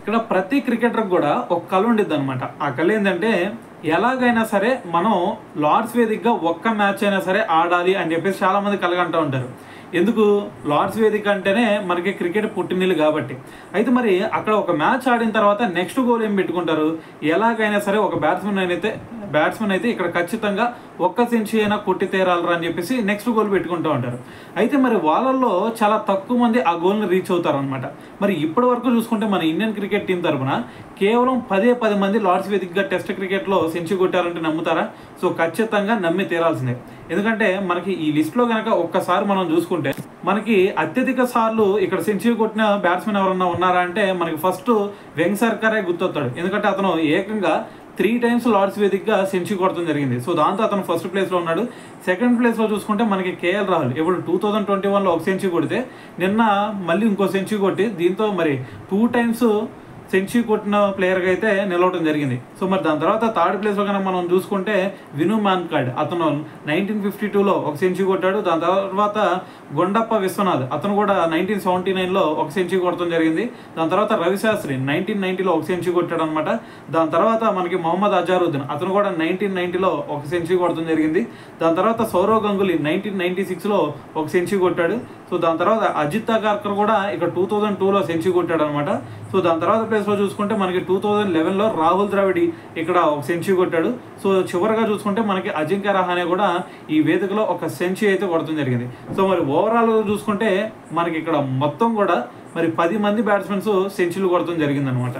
ఇక్కడ ప్రతి క్రికెటర్ కూడా ఒక కళ ఉండిద్ది అనమాట. ఆ కళ ఏంటంటే ఎలాగైనా సరే మనం లార్డ్స్ వేదికగా ఒక్క మ్యాచ్ అయినా సరే ఆడాలి అని చెప్పేసి చాలామంది కలగంటూ ఉంటారు. ఎందుకు? లార్డ్స్ వేదిక అంటేనే మనకి క్రికెట్ పుట్టినీళ్ళు కాబట్టి. అయితే మరి అక్కడ ఒక మ్యాచ్ ఆడిన తర్వాత నెక్స్ట్ గోల్ ఏం పెట్టుకుంటారు? ఎలాగైనా సరే ఒక బ్యాట్స్మెన్ అయితే ఇక్కడ ఖచ్చితంగా ఒక్క సెంచరీ అయినా కొట్టి తీరాలరా అని చెప్పేసి నెక్స్ట్ గోల్ పెట్టుకుంటూ ఉంటారు. అయితే మరి వాళ్ళల్లో చాలా తక్కువ మంది ఆ గోల్ని రీచ్ అవుతారు అనమాట. మరి ఇప్పటి వరకు చూసుకుంటే మన ఇండియన్ క్రికెట్ టీం తరఫున కేవలం 10 మంది లార్డ్స్ వేదికగా టెస్ట్ క్రికెట్లో సెంచరీ కొట్టారంటే నమ్ముతారా? సో ఖచ్చితంగా నమ్మి తీరాల్సిందే. ఎందుకంటే మనకి ఈ లిస్ట్లో కనుక ఒక్కసారి మనం చూసుకుంటే మనకి అత్యధిక సార్లు ఇక్కడ సెంచరీ కొట్టిన బ్యాట్స్మెన్ ఎవరన్నా ఉన్నారా అంటే మనకి ఫస్ట్ వెంగ్ సర్కారే గుర్తొస్తాడు. ఎందుకంటే అతను ఏకంగా 3 times లార్డ్స్ వేదికగా సెంచరీ కొట్టడం జరిగింది. సో దాంతో అతను ఫస్ట్ ప్లేస్లో ఉన్నాడు. సెకండ్ ప్లేస్లో చూసుకుంటే మనకి కేఎల్ రాహుల్ ఇప్పుడు 2021లో ఒక సెంచరీ కొడితే నిన్న మళ్ళీ ఇంకో సెంచరీ కొట్టి దీంతో మరి 2 times సెంచరీ కొట్టిన ప్లేయర్గా అయితే నిలవడం జరిగింది. సో మరి దాని తర్వాత థర్డ్ ప్లేస్లో కనుక మనం చూసుకుంటే విను మాన్కాడ్ అతను 1952లో ఒక సెంచరీ కొట్టాడు. దాని తర్వాత గొండప్ప విశ్వనాథ్ అతను కూడా 1979లో ఒక సెంచరీ కొట్టడం జరిగింది. దాని తర్వాత రవిశాస్త్రి 1990లో ఒక సెంచరీ కొట్టాడు అనమాట. దాని తర్వాత మనకి మొహమ్మద్ అజారుద్దీన్ అతను కూడా 1990లో ఒక సెంచరీ కొట్టడం జరిగింది. దాని తర్వాత సౌరవ్ గంగూలీ 1996లో ఒక సెంచరీ కొట్టాడు. సో దాని తర్వాత అజిత్ అగార్కర్ కూడా ఇక్కడ 2002లో సెంచరీ కొట్టాడు అనమాట. సో దాని తర్వాత ప్లేస్లో చూసుకుంటే మనకి 2011లో రాహుల్ ద్రావిడ్ ఇక్కడ ఒక సెంచరీ కొట్టాడు. సో చివరిగా చూసుకుంటే మనకి అజింక్య రహానే కూడా ఈ వేదికలో ఒక సెంచరీ అయితే కొడతం జరిగింది. సో మరి ఓవరాల్గా చూసుకుంటే మనకి ఇక్కడ మొత్తం కూడా మరి 10 మంది బ్యాట్స్మెన్స్ సెంచరీలు కొడతం జరిగింది అనమాట.